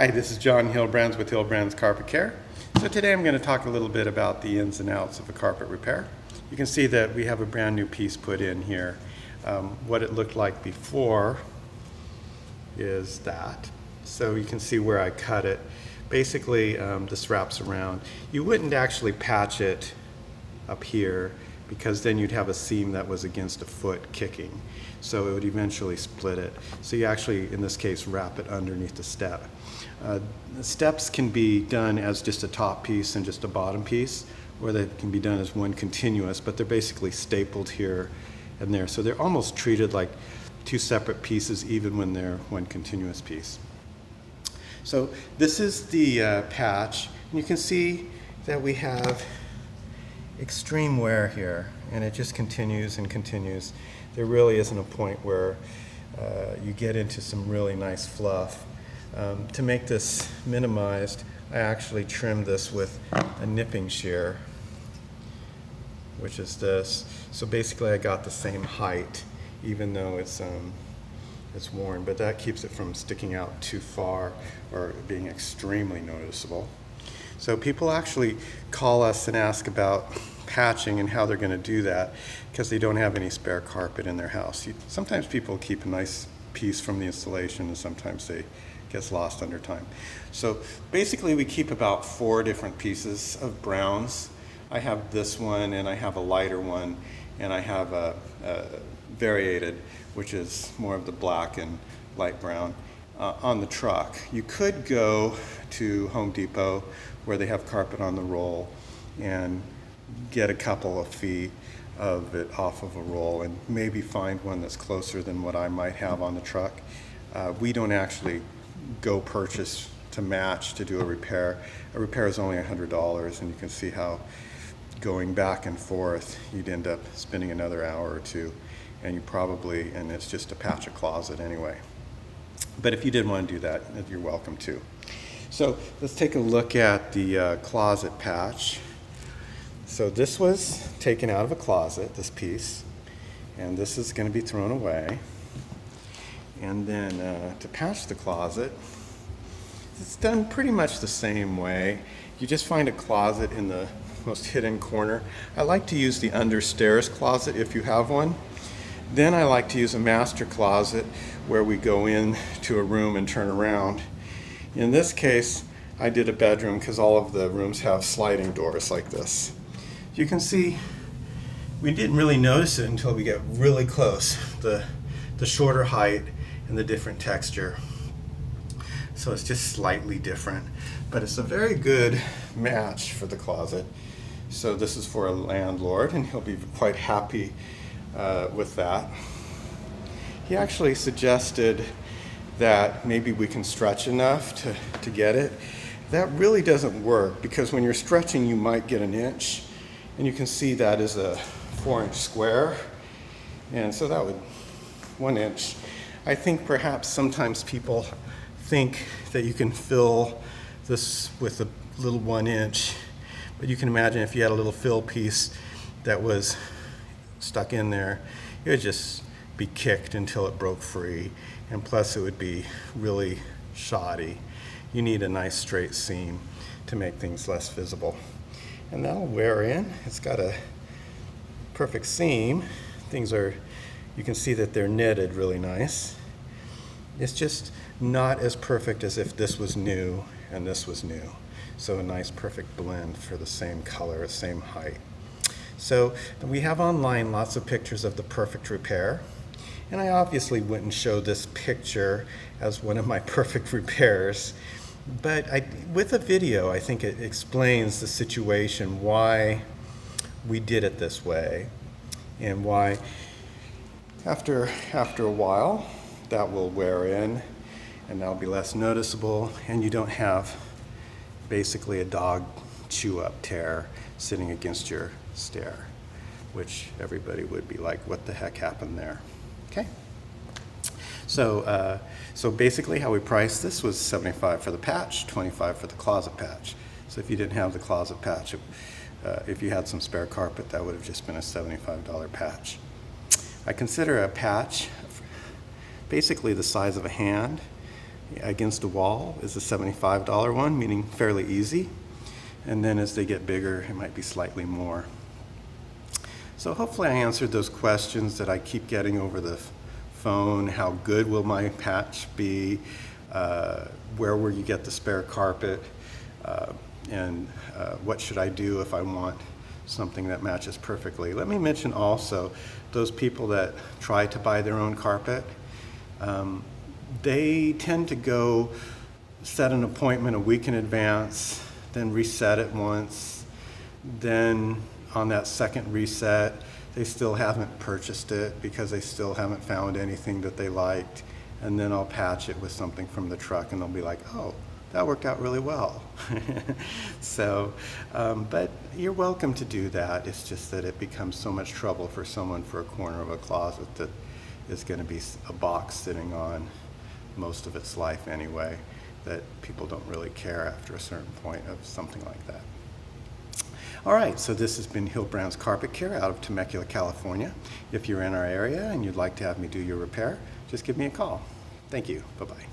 Hi, this is John Hillbrands with Hillbrands Carpet Care. So today I'm going to talk a little bit about the ins and outs of a carpet repair. You can see that we have a brand new piece put in here. What it looked like before is that. So you can see where I cut it. Basically, this wraps around. You wouldn't actually patch it up here because then you'd have a seam that was against a foot kicking. So it would eventually split it. So you actually, in this case, wrap it underneath the step. The steps can be done as just a top piece and just a bottom piece, or they can be done as one continuous, but they're basically stapled here and there. So they're almost treated like two separate pieces even when they're one continuous piece. So this is the patch, and you can see that we have extreme wear here, and it just continues and continues. There really isn't a point where you get into some really nice fluff. To make this minimized, I actually trimmed this with a nipping shear, which is this. So basically I got the same height, even though it's worn, but that keeps it from sticking out too far or being extremely noticeable. So people actually call us and ask about patching and how they're going to do that because they don't have any spare carpet in their house. Sometimes people keep a nice piece from the installation, and sometimes they gets lost under time. So basically we keep about 4 different pieces of browns. I have this one, and I have a lighter one, and I have a variated, which is more of the black and light brown on the truck. You could go to Home Depot where they have carpet on the roll and get a couple of feet of it off of a roll and maybe find one that's closer than what I might have on the truck. We don't actually go purchase to match to do a repair. A repair is only $100, and you can see how going back and forth you'd end up spending another hour or two, and and it's just to patch a closet anyway. But if you did want to do that, you're welcome to. So let's take a look at the closet patch. So this was taken out of a closet, this piece, and this is going to be thrown away. And then to patch the closet, it's done pretty much the same way. You just find a closet in the most hidden corner. I like to use the understairs closet if you have one. Then I like to use a master closet where we go in to a room and turn around. In this case, I did a bedroom because all of the rooms have sliding doors like this. You can see we didn't really notice it until we get really close. The shorter height and the different texture. So it's just slightly different, but it's a very good match for the closet. So this is for a landlord, and he'll be quite happy with that. He actually suggested that maybe we can stretch enough to get it. That really doesn't work because when you're stretching you might get an inch, and you can see that is a 4-inch square, and so that would 1 inch. I think perhaps sometimes people think that you can fill this with a little 1 inch, but you can imagine if you had a little fill piece that was stuck in there, it would just be kicked until it broke free, and plus it would be really shoddy. You need a nice straight seam to make things less visible. And that'll wear in. It's got a perfect seam. You can see that they're knitted really nice. It's just not as perfect as if this was new and this was new. So a nice perfect blend for the same color, same height. So we have online lots of pictures of the perfect repair. And I obviously wouldn't show this picture as one of my perfect repairs. But with a video, I think it explains the situation, why we did it this way, and why after a while that will wear in and that'll be less noticeable, and you don't have basically a dog chew up tear sitting against your stair, which everybody would be like, what the heck happened there? Okay. So basically how we priced this was $75 for the patch, $25 for the closet patch. So if you didn't have the closet patch, if you had some spare carpet, that would have just been a $75 patch. I consider a patch basically the size of a hand, against a wall is a $75 one, meaning fairly easy. And then as they get bigger, it might be slightly more. So hopefully I answered those questions that I keep getting over the phone. How good will my patch be? Where will you get the spare carpet? And what should I do if I want something that matches perfectly? Let me mention also those people that try to buy their own carpet. They tend to go set an appointment a week in advance, then reset it once, then on that second reset, they still haven't purchased it because they still haven't found anything that they liked. And then I'll patch it with something from the truck and they'll be like, oh, that worked out really well. So, but you're welcome to do that. It's just that it becomes so much trouble for someone for a corner of a closet that is going to be a box sitting on most of its life anyway, that people don't really care after a certain point of something like that. All right, so this has been Hillbrands Carpet Care out of Temecula, California. If you're in our area and you'd like to have me do your repair, just give me a call. Thank you. Bye-bye.